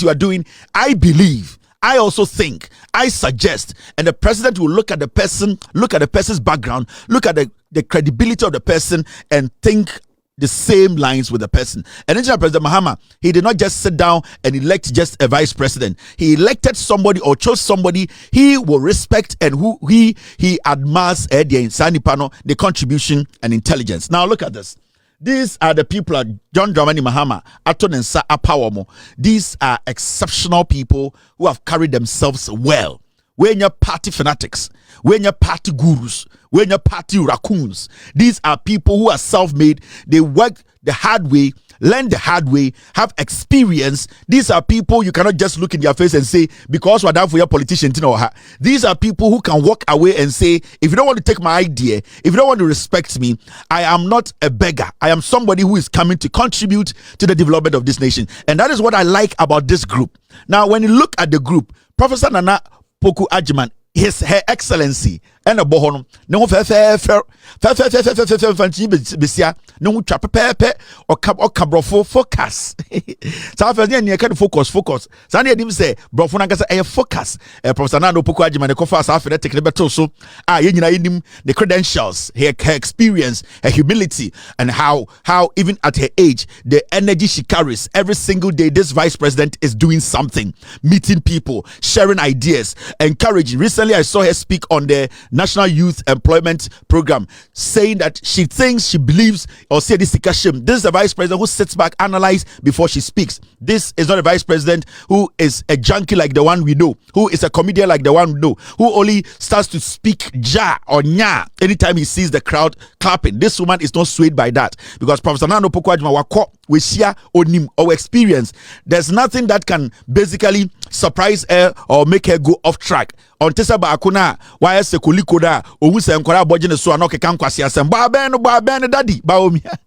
you are doing, I believe, I also think, I suggest, and the president will look at the person, look at the person's background, look at the credibility of the person, and think the same lines with the person. And then President Mahama, he did not just sit down and elect just a vice president. He elected somebody or chose somebody he will respect and who he admires the contribution and intelligence. Now look at this. These are the people at John Dramani Mahama, Atonensa Apawomo. These are exceptional people who have carried themselves well. When you're party fanatics, when you're party gurus, when you're party raccoons, these are people who are self-made. They work the hard way, learn the hard way, have experience. These are people you cannot just look in their face and say, because we're down for your politician. These are people who can walk away and say, if you don't want to take my idea, if you don't want to respect me, I am not a beggar. I am somebody who is coming to contribute to the development of this nation. And that is what I like about this group. Now, when you look at the group, Professor Nana Poku Ajiman, Her Excellency, and a bohonum, no besia, no trap pepe or cabrofo focus. Focus. Sandy didn't say, Brofonagasa a focus. Professor Nano Poku Ajiman, the Kofas after that, take the betoso, the credentials, her experience, her humility, and how even at her age, the energy she carries every single day. This vice president is doing something, meeting people, sharing ideas, encouraging. Recently, I saw her speak on the National Youth Employment Program, saying that she believes, or say this is a vice president who sits back, analyze before she speaks. This is not a vice president who is a junkie like the one we know, who is a comedian like the one we know, who only starts to speak ja or nya anytime he sees the crowd clapping. This woman is not swayed by that, because Professor Nano Poku Ajiman wako we share onim or experience. There's nothing that can basically surprise her or make her go off track. On Tessa Bakuna, why se kulikoda, or who say Nkora Bojin so anoke kankwasi asem. Babeno, Daddy Bawumia.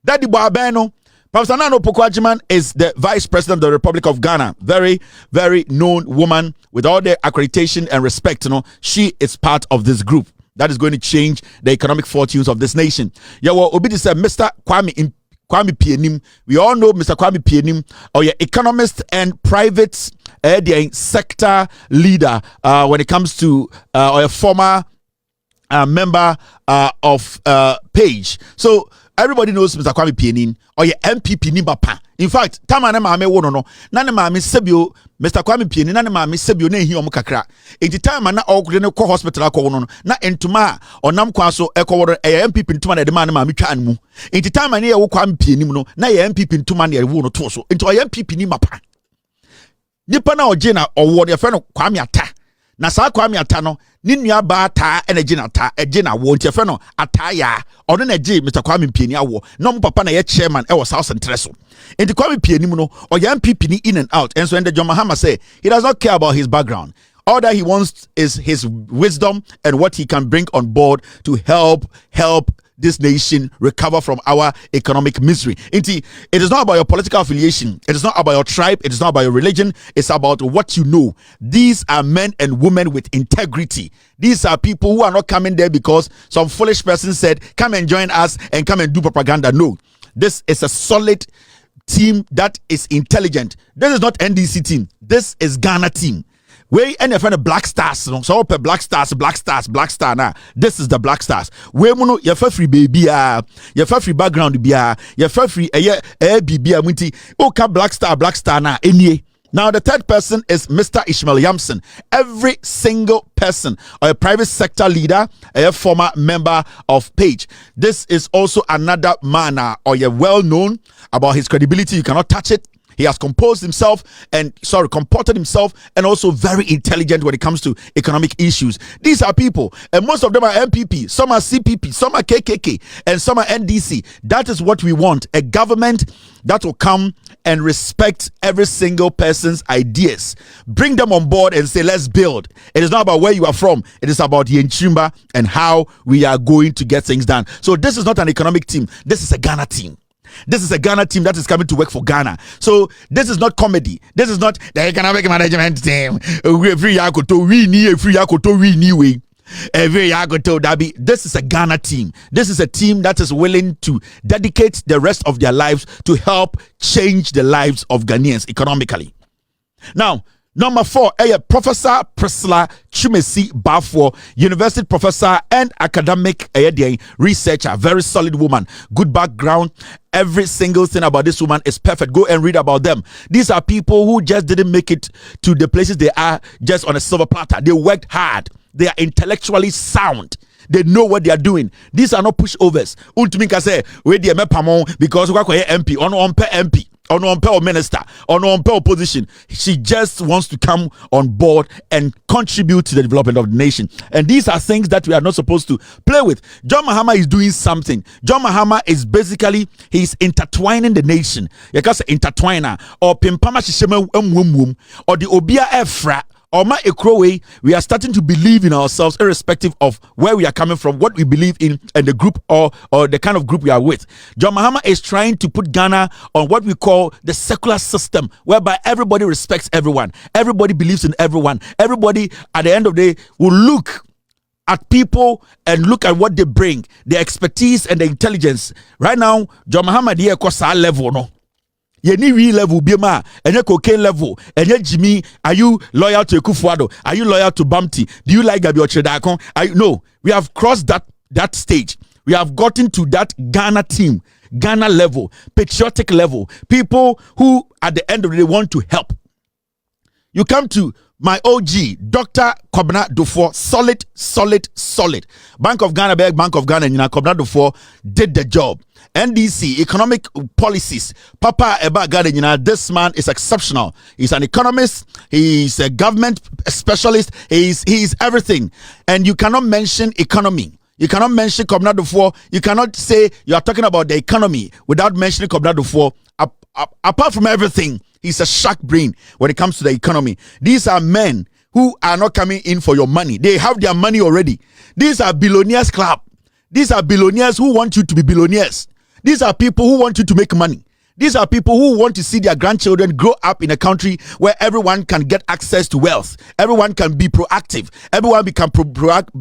Daddy Babeno. Professor Nano Poku Ajiman is the Vice President of the Republic of Ghana. Very, very known woman with all the accreditation and respect. She is part of this group that is going to change the economic fortunes of this nation. Obidi said, Mr. Kwame Pianim. We all know Mr. Kwame Pianim, or your economist and private sector leader when it comes to or a former member of Page. So everybody knows Mr. Kwame Pianim, or your MPP Nimbapa. In fact, Tamana Mame wono nane mame sebio Mr. Kwame Pianim nane mame sebio ne hi omukakra. Enti time na okure ne ko hospital akọ wono na entuma onam kwa so ekọ MPP ntuma na de mane mame twa anmu. Enti time na ye wo Kwame Pianim no na ye MPP ntuma na ye wo no to so. Enti o ye MPP ni mapa. Nipa na oje na owo de fe no Kwame Ata. Na saa Kwame Ata no ni nua ba ata energy na ata eje na wo ntiafe no ata ya ono na eje Mr. Kwame Pianim awo no papa na ye chairman e wo South Central so enti Kwame Pianim no o ya MPP ni in and out, and so when the John Mahama say he does not care about his background. All that he wants is his wisdom and what he can bring on board to help this nation recover from our economic misery. It is not about your political affiliation. It is not about your tribe. It is not about your religion. It's about what you know. These are men and women with integrity. These are people who are not coming there because some foolish person said, come and join us and come and do propaganda. No, this is a solid team that is intelligent. This is not NDC team. This is Ghana team. We and your Black Stars, so Black Star now. This is the Black Stars. We mono your free baby, your free background be your free baby munti. Okay, Black Star now. Now the third person is Mr. Ishmael Yamson. Every single person, or a private sector leader, a former member of Page. This is also another man, or you're well known about his credibility. You cannot touch it. He has comported himself and also very intelligent when it comes to economic issues. These are people, and most of them are MPP, some are CPP, some are KKK, and some are NDC. That is what we want, a government that will come and respect every single person's ideas. Bring them on board and say, let's build. It is not about where you are from. It is about the Yenchimba and how we are going to get things done. So this is not an economic team. This is a Ghana team. This is a Ghana team that is coming to work for Ghana. So this is not comedy. This is not the economic management team. This is a Ghana team. This is a team that is willing to dedicate the rest of their lives to help change the lives of Ghanaians economically. Now, number 4, Professor Priscilla Chumesi Bafo, university professor and academic researcher, very solid woman, good background. Every single thing about this woman is perfect. Go and read about them. These are people who just didn't make it to the places they are just on a silver platter. They worked hard. They are intellectually sound. They know what they are doing. These are not pushovers. Ultimately, say we dey because we are MP on MP. Or minister, or opposition. She just wants to come on board and contribute to the development of the nation. And these are things that we are not supposed to play with. John Mahama is doing something. John Mahama is basically, he's intertwining the nation. Because intertwiner or pimpama shishema or the obia efra. Or my ekrowe, we are starting to believe in ourselves irrespective of where we are coming from, what we believe in, and the group or the kind of group we are with. John Mahama is trying to put Ghana on what we call the secular system, whereby everybody respects everyone. Everybody believes in everyone. Everybody, at the end of the day, will look at people and look at what they bring, their expertise and the intelligence. Right now, John Mahama here kosa level, no? Yeni real level bima enye cocaine level enye Jimmy. Are you loyal to Ekufuado? Are you loyal to Bamti? Do you like Gabi Ochedakon? No, we have crossed that stage. We have gotten to that Ghana team, Ghana level, patriotic level, people who at the end of the day want to help. You come to my OG, Dr. Kobna Dufour, solid. Bank of Ghana, Bank of Ghana, Kobna Dufour did the job. NDC, economic policies. Papa Eba Ghana, this man is exceptional. He's an economist. He's a government specialist. He's everything. And you cannot mention economy. You cannot mention Kobna Dufour. You cannot say you are talking about the economy without mentioning Kobna Dufour. Apart from everything, he's a shark brain when it comes to the economy. These are men who are not coming in for your money. They have their money already. These are billionaires club. These are billionaires who want you to be billionaires. These are people who want you to make money. These are people who want to see their grandchildren grow up in a country where everyone can get access to wealth. Everyone can be proactive. Everyone can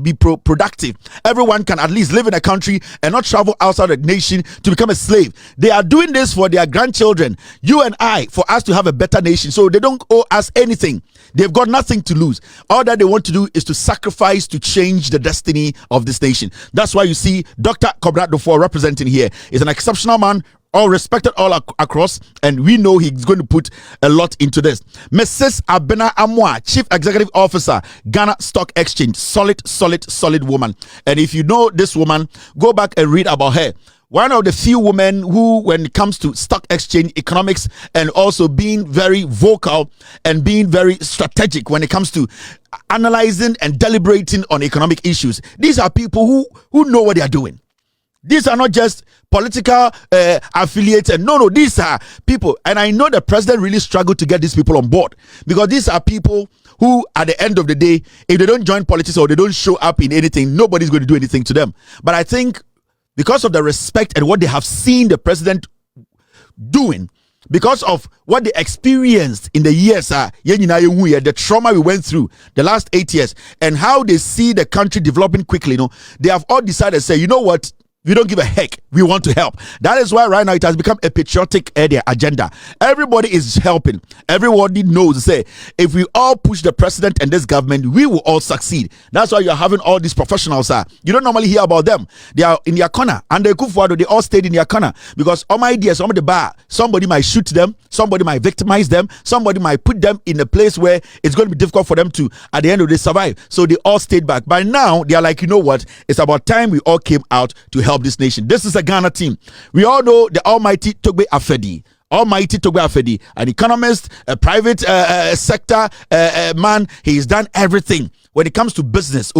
be productive. Everyone can at least live in a country and not travel outside the nation to become a slave. They are doing this for their grandchildren, you and I, for us to have a better nation. So they don't owe us anything. They've got nothing to lose. All that they want to do is to sacrifice to change the destiny of this nation. That's why you see Dr. Kobna Dufour representing here. Is an exceptional man, all respected all across, and we know he's going to put a lot into this. Mrs. Abena Amwa, Chief Executive Officer, Ghana Stock Exchange, solid woman. And if you know this woman, go back and read about her. One of the few women who, when it comes to stock exchange economics and also being very vocal and being very strategic when it comes to analyzing and deliberating on economic issues. These are people who know what they are doing. These are not just political affiliates. And no, these are people. And I know the president really struggled to get these people on board, because these are people who, at the end of the day, if they don't join politics or they don't show up in anything, nobody's going to do anything to them. But I think because of the respect and what they have seen the president doing, because of what they experienced in the years, the trauma we went through the last 8 years, and how they see the country developing quickly, they have all decided to say, you know what? We don't give a heck. We want to help. That is why right now it has become a patriotic agenda. Everybody is helping. Everybody knows, say, if we all push the president and this government, we will all succeed. That's why you're having all these professionals. You don't normally hear about them. They are in their corner. And they all stayed in their corner. Because all my ideas, somebody might shoot them. Somebody might victimize them. Somebody might put them in a place where it's going to be difficult for them to, at the end of the day, survive. So they all stayed back. By now, they are like, you know what? It's about time we all came out to help this nation. This is a Ghana team. We all know the almighty Togbe Afedi, an economist, a private sector man. He's done everything when it comes to business.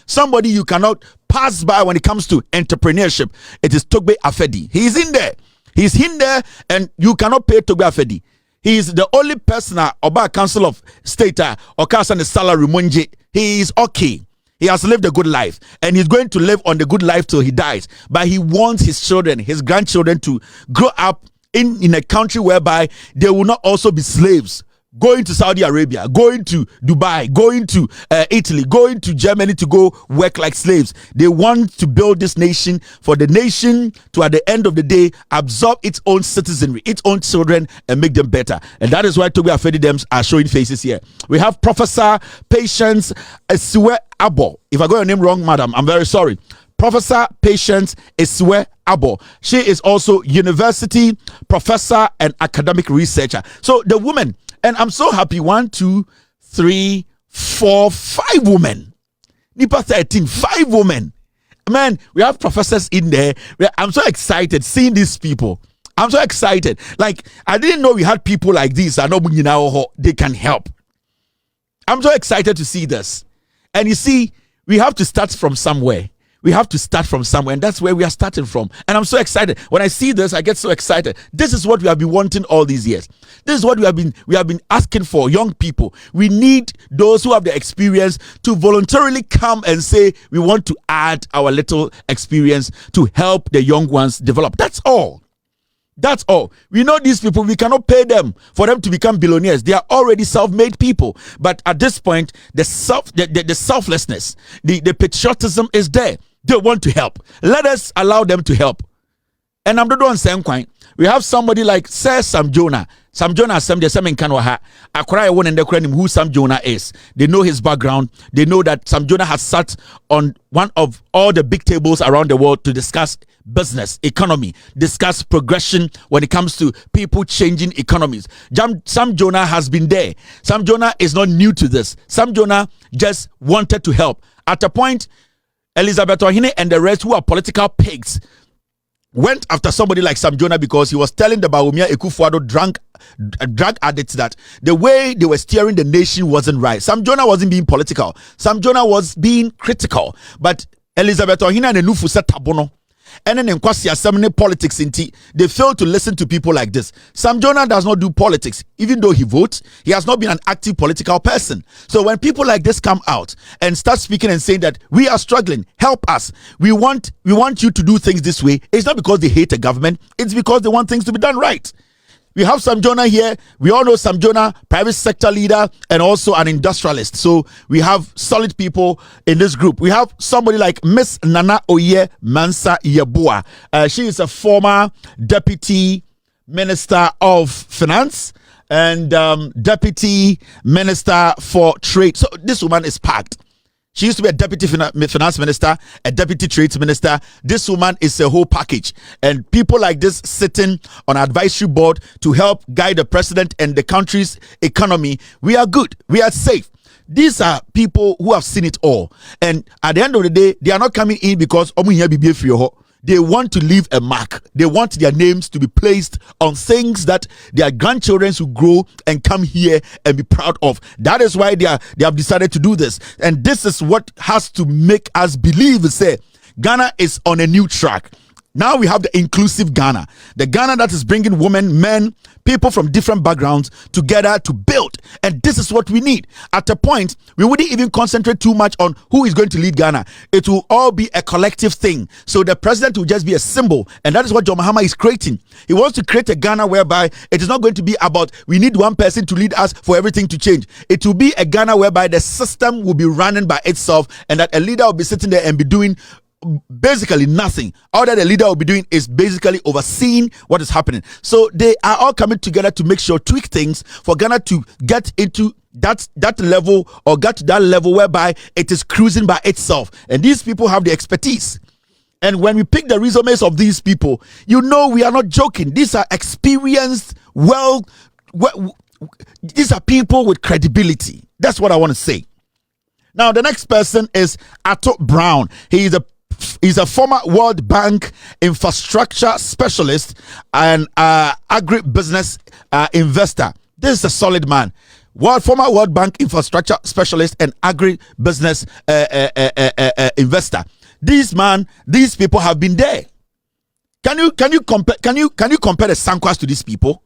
Somebody you cannot pass by when it comes to entrepreneurship. It is Togbe Afedi. He's in there, and you cannot pay Togbe Afedi. He is the only person about Council of State or Council the salary monje. He is okay. He has lived a good life, and he's going to live on the good life till he dies. But he wants his children, his grandchildren, to grow up in a country whereby they will not also be slaves going to Saudi Arabia, going to Dubai, going to Italy, going to Germany to go work like slaves. They want to build this nation for the nation to, at the end of the day, absorb its own citizenry, its own children, and make them better. And that is why Toby Afedidems are showing faces here. We have Professor Patience Esiwe Abo. If I got your name wrong, madam, I'm very sorry. Professor Patience Esiwe Abo. She is also university professor and academic researcher. So the woman, and I'm so happy, 1, 2, 3, 4, 5 women. Nipa 13, 5 women. Man, we have professors in there. I'm so excited seeing these people. I'm so excited. Like, I didn't know we had people like this. I know they can help. I'm so excited to see this. And you see, we have to start from somewhere. We have to start from somewhere, and that's where we are starting from. And I'm so excited. When I see this, I get so excited. This is what we have been wanting all these years. This is what we have been asking for, young people. We need those who have the experience to voluntarily come and say, we want to add our little experience to help the young ones develop. That's all. That's all. We know these people, we cannot pay them for them to become billionaires. They are already self-made people. But at this point, the selflessness, the patriotism is there. They want to help. Let us allow them to help. And I'm not doing same kind. We have somebody like Sir Sam Jonah. Sam Jonah, Sam in Kanwaha. Akwara one and the credit who Sam Jonah is. They know his background. They know that Sam Jonah has sat on one of all the big tables around the world to discuss business, economy, discuss progression when it comes to people changing economies. Sam Jonah has been there. Sam Jonah is not new to this. Sam Jonah just wanted to help. At a point, Elizabeth Ohine and the rest who are political pigs went after somebody like Sam Jonah because he was telling the Bawumia Ekufuado drug addicts that the way they were steering the nation wasn't right. Sam Jonah wasn't being political. Sam Jonah was being critical. But Elizabeth Ohine and Enufu said tabono. And then in Kwasi Assembly politics they fail to listen to people like this. Sam Jonah does not do politics. Even though he votes, he has not been an active political person. So when people like this come out and start speaking and saying that we are struggling, help us, we want you to do things this way, it's not because they hate the government, it's because they want things to be done right. We have Sam Jonah here. We all know Sam Jonah, private sector leader and also an industrialist. So we have solid people in this group. We have somebody like Miss Nana Oye Mansa Yeboah. She is a former deputy minister of finance and deputy minister for trade. So this woman is packed. She used to be a deputy finance minister, a deputy trade minister. This woman is a whole package. And people like this sitting on advisory board to help guide the president and the country's economy, we are good. We are safe. These are people who have seen it all. And at the end of the day, they are not coming in because they want to leave a mark. They want their names to be placed on things that their grandchildren will grow and come here and be proud of. That is why they have decided to do this. And this is what has to make us believe, say, Ghana is on a new track. Now we have the inclusive Ghana. The Ghana that is bringing women, men, people from different backgrounds together to build. And this is what we need. At a point, we wouldn't even concentrate too much on who is going to lead Ghana. It will all be a collective thing. So the president will just be a symbol. And that is what John Mahama is creating. He wants to create a Ghana whereby it is not going to be about we need one person to lead us for everything to change. It will be a Ghana whereby the system will be running by itself and that a leader will be sitting there and be doing basically nothing. All that the leader will be doing is basically overseeing what is happening. So they are all coming together to make sure, tweak things for Ghana to get into that level or get to that level whereby it is cruising by itself. And these people have the expertise. And when we pick the resumes of these people, you know we are not joking. These are experienced, these are people with credibility. That's what I want to say. Now, the next person is Ato Brown. He's a former World Bank infrastructure specialist and agribusiness investor. This is a solid man. Former World Bank infrastructure specialist and agribusiness investor. These people have been there. Can you compare the Sankwas to these people?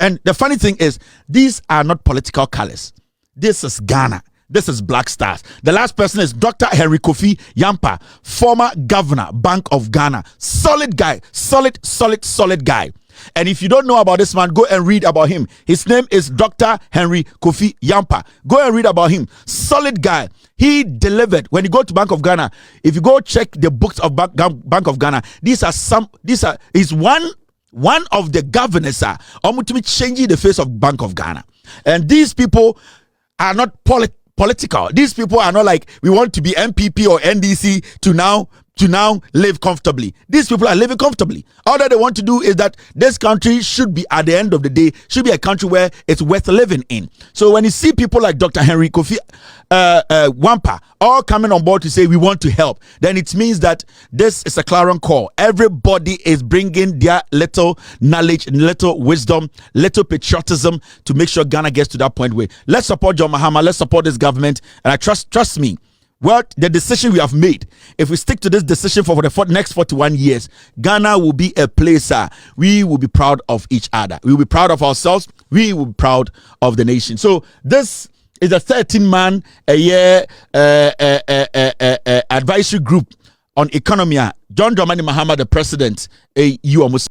And the funny thing is, these are not political colors. This is Ghana. This is Black Stars. The last person is Dr. Henry Kofi Yampa, former governor, Bank of Ghana. Solid guy. Solid guy. And if you don't know about this man, go and read about him. His name is Dr. Henry Kofi Yampa. Go and read about him. Solid guy. He delivered. When you go to Bank of Ghana, if you go check the books of Bank of Ghana, he's one of the governors changing the face of Bank of Ghana. And these people are not political. These people are not like, we want to be MPP or NDC to now live comfortably. These people are living comfortably. All that they want to do is that this country should be, at the end of the day, should be a country where it's worth living in. So when you see people like Dr. Henry Kofi Wampa all coming on board to say we want to help, then it means that this is a clarion call. Everybody is bringing their little knowledge, little wisdom, little patriotism to make sure Ghana gets to that point where let's support John Mahama, let's support this government, and I trust me. Well, the decision we have made, if we stick to this decision for the next 41 years, Ghana will be a place we will be proud of each other. We will be proud of ourselves. We will be proud of the nation. So this is a 13-man a year advisory group on economy. John Dramani Mahama, the president, you almost